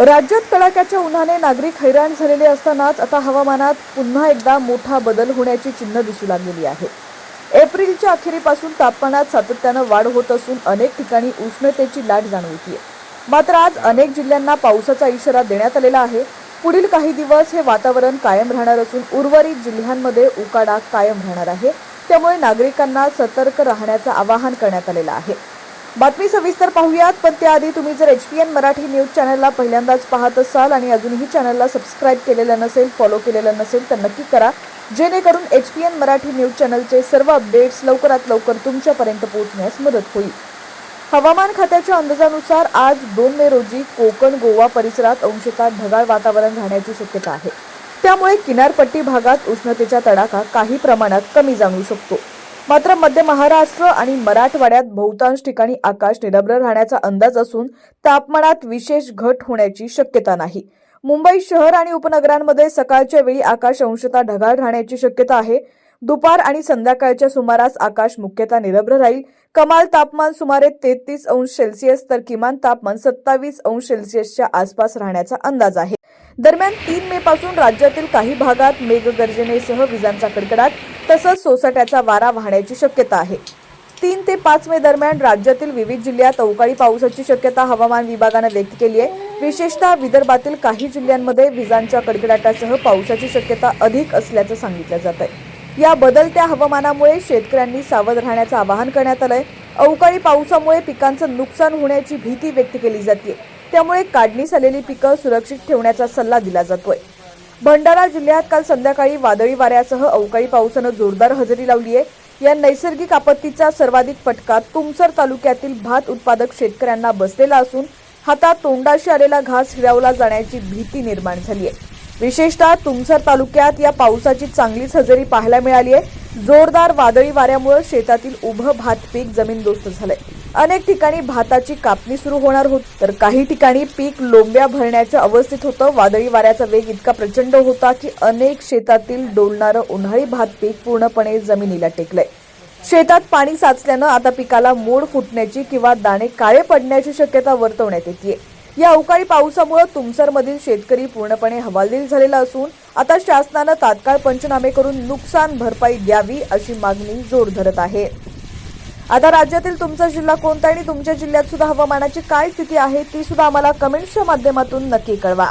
राज्यात कडाक्याच्या उन्हाने नागरिक हैराण झालेले असतानाच आता हवामानात पुन्हा एकदा मोठा बदल होण्याची चिन्ह दिसू लागलेली आहे। एप्रिलच्या अखेरीपासून तापमानात सातत्याने वाढ होत असून अनेक ठिकाणी उष्णतेची लाट जाणवते। मात्र आज अनेक जिल्ह्यांना पावसाचा इशारा देण्यात आलेला आहे। पुढील काही दिवस हे वातावरण कायम राहणार असून उर्वरित जिल्ह्यांमध्ये उकाडा कायम राहणार आहे। त्यामुळे नागरिकांना सतर्क राहण्याचे आवाहन करण्यात आलेले आहे। बातमी सविस्तर पाहूयात, पण त्याआधी तुम्ही जर HPN मराठी न्यूज चॅनलला पहिल्यांदाच पाहत असाल आणि अजूनही चॅनलला सबस्क्राइब केलेलं नसेल, फॉलो केलेलं नसेल तर नक्की करा, जेणेकरून HPN मराठी न्यूज चॅनलचे सर्व अपडेट्स लवकरात लवकर तुमच्यापर्यंत पोहोचण्यास मदत होईल। हवामान खात्याच्या अंदाजानुसार आज 2 मे रोजी कोकण गोवा परिसरात अंशतः ढगाळ वातावरण राहण्याची शक्यता आहे। त्यामुळे किनारपट्टी भागात उष्णतेचा तडाखा काही प्रमाणात कमी जाणवू शकतो। मात्र मध्य महाराष्ट्र आणि मराठवाड्यात बहुतांश ठिकाणी आकाश निरभ्र राहण्याचा अंदाज असून तापमानात विशेष घट होण्याची शक्यता नाही। मुंबई शहर आणि उपनगरांमध्ये सकाळच्या वेळी आकाश अंशतः ढगाळ राहण्याची शक्यता आहे। दुपार आणि संध्याकाळच्या सुमारास आकाश मुख्यतः निरभ्र राहील। कमाल तापमान सुमारे 33 अंश सेल्सिअस तर किमान तापमान 27 अंश सेल्सिअसच्या आसपास राहण्याचा अंदाज आहे। दरम्यान 3 मे पासून राज्यातील काही भागात मेघगर्जनेसह विजांचा कडकडाट तसंच सोसाट्याचा वारा वाहण्याची शक्यता आहे। 3 ते 5 मे दरम्यान राज्यातील विविध जिल्ह्यात अवकाळी पावसाची शक्यता हवामान विभागाने व्यक्त केली आहे। विशेषतः विदर्भातील काही जिल्ह्यांमध्ये विजांच्या कडकडाटासह पावसाची शक्यता अधिक असल्याचं सांगितलं जात आहे। या बदलत्या हवामानामुळे शेतकऱ्यांनी सावध राहण्याचं आवाहन करण्यात आलंय। अवकाळी पावसामुळे पिकांचं नुकसान होण्याची भीती व्यक्त केली जाते, त्यामुळे काढणीस आलेली पिकं सुरक्षित ठेवण्याचा सल्ला दिला जातोय। भंडारा जिल्ह्यात काल संध्याकाळी वादळी वाऱ्यासह अवकाळी पावसानं जोरदार हजेरी लावली आहे। या नैसर्गिक आपत्तीचा सर्वाधिक फटका तुमसर तालुक्यातील भात उत्पादक शेतकऱ्यांना बसलेला असून हातात तोंडाशी आलेला घास हिरावला जाण्याची भीती निर्माण झाली आहे। विशेषतः तुमसर तालुक्यात या पावसाची चांगलीच हजेरी पाहायला मिळाली आहे। जोरदार वादळी वाऱ्यामुळे शेतातील उभं भात पीक जमीनदोस्त झालंय। अनेक ठिकाणी भाताची कापणी सुरू होणार होती, तर काही ठिकाणी पीक लोंब्या भरण्याच्या अवस्थेत होतं। वादळी वाऱ्याचा वेग इतका प्रचंड होता की अनेक शेतातील डोलणारं उन्हाळी भात पीक पूर्णपणे जमिनीला टेकलंय। शेतात पाणी साचल्यानं आता पिकाला मोड फुटण्याची किंवा दाणे काळे पडण्याची शक्यता वर्तवण्यात येते। या अवकाळी पावसामुळे तुमसरमधील शेतकरी पूर्णपणे हवालदिल झालेला असून आता शासनानं तात्काळ पंचनामे करून नुकसान भरपाई द्यावी अशी मागणी जोर धरत आहे। आता राज्यातील तुमचा जिल्हा कोणता आणि तुमच्या जिल्ह्यात सुद्धा हवामानाची काय स्थिती आहे ती सुद्धा आम्हाला कमेंट्सच्या माध्यमातून नक्की कळवा।